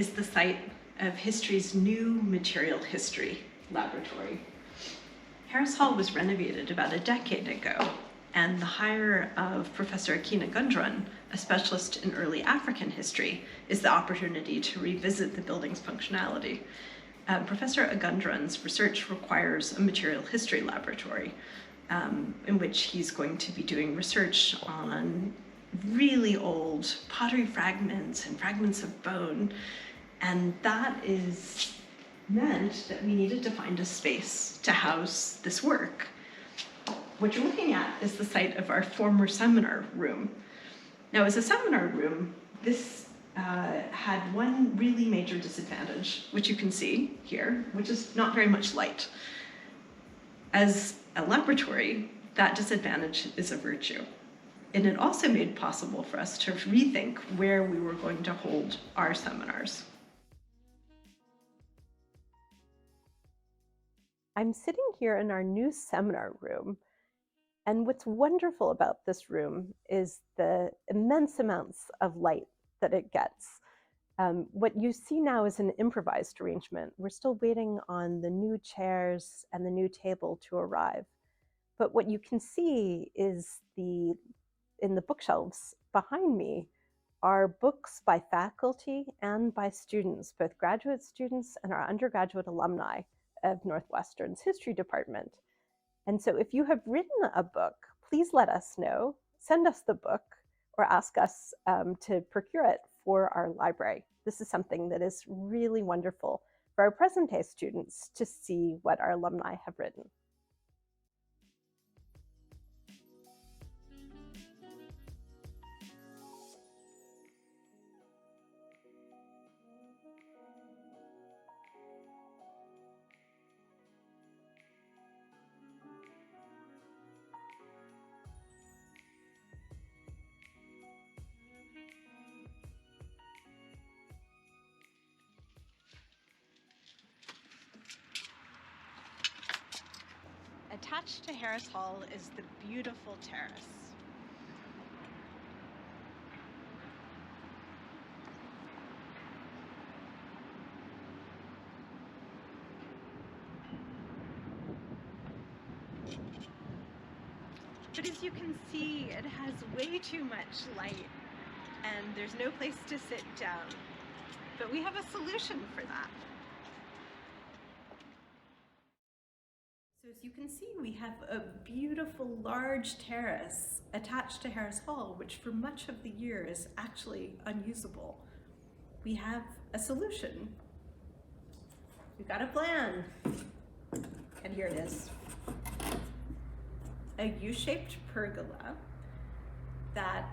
is the site of history's new material history laboratory. Harris Hall was renovated about a decade ago, and the hire of Professor Akina Gundrun, a specialist in early African history, is the opportunity to revisit the building's functionality. Professor Agundrun's research requires a material history laboratory in which he's going to be doing research on really old pottery fragments and fragments of bone. And that is meant that we needed to find a space to house this work. What you're looking at is the site of our former seminar room. Now, as a seminar room, this had one really major disadvantage, which you can see here, which is not very much light. As a laboratory, that disadvantage is a virtue. And it also made possible for us to rethink where we were going to hold our seminars. I'm sitting here in our new seminar room, and what's wonderful about this room is the immense amounts of light that it gets. What you see now is an improvised arrangement. We're still waiting on the new chairs and the new table to arrive. But what you can see is in the bookshelves behind me are books by faculty and by students, both graduate students and our undergraduate alumni of Northwestern's History Department. And so if you have written a book, please let us know, send us the book, or ask us to procure it for our library. This is something that is really wonderful for our present day students to see what our alumni have written. Attached to Harris Hall is the beautiful Terrace. But as you can see, it has way too much light, and there's no place to sit down. But we have a solution for that. So as you can see, we have a beautiful large terrace attached to Harris Hall, which for much of the year is actually unusable. We have a solution. We've got a plan, and here it is. A U-shaped pergola that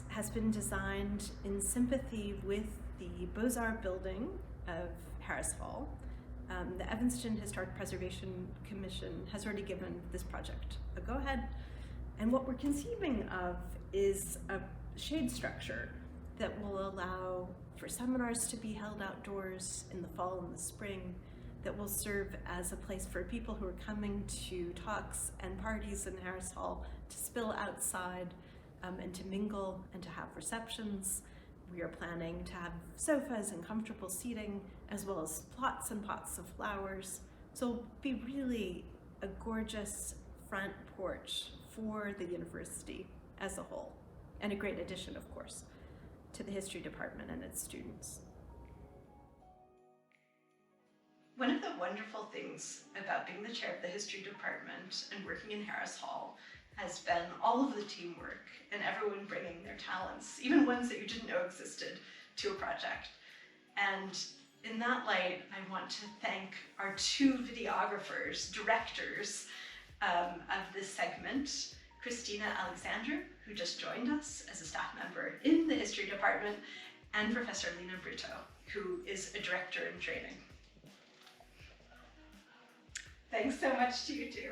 has been designed in sympathy with the Beaux-Arts building of Harris Hall. The Evanston Historic Preservation Commission has already given this project a go-ahead. And what we're conceiving of is a shade structure that will allow for seminars to be held outdoors in the fall and the spring, that will serve as a place for people who are coming to talks and parties in Harris Hall to spill outside and to mingle and to have receptions. We are planning to have sofas and comfortable seating, as well as pots and pots of flowers. So it'll be really a gorgeous front porch for the university as a whole, and a great addition, of course, to the history department and its students. One of the wonderful things about being the chair of the history department and working in Harris Hall has been all of the teamwork and everyone bringing their talents, even ones that you didn't know existed, to a project. And in that light, I want to thank our two videographers, directors of this segment, Christina Alexandru, who just joined us as a staff member in the history department, and Professor Lena Brito, who is a director in training. Thanks so much to you two.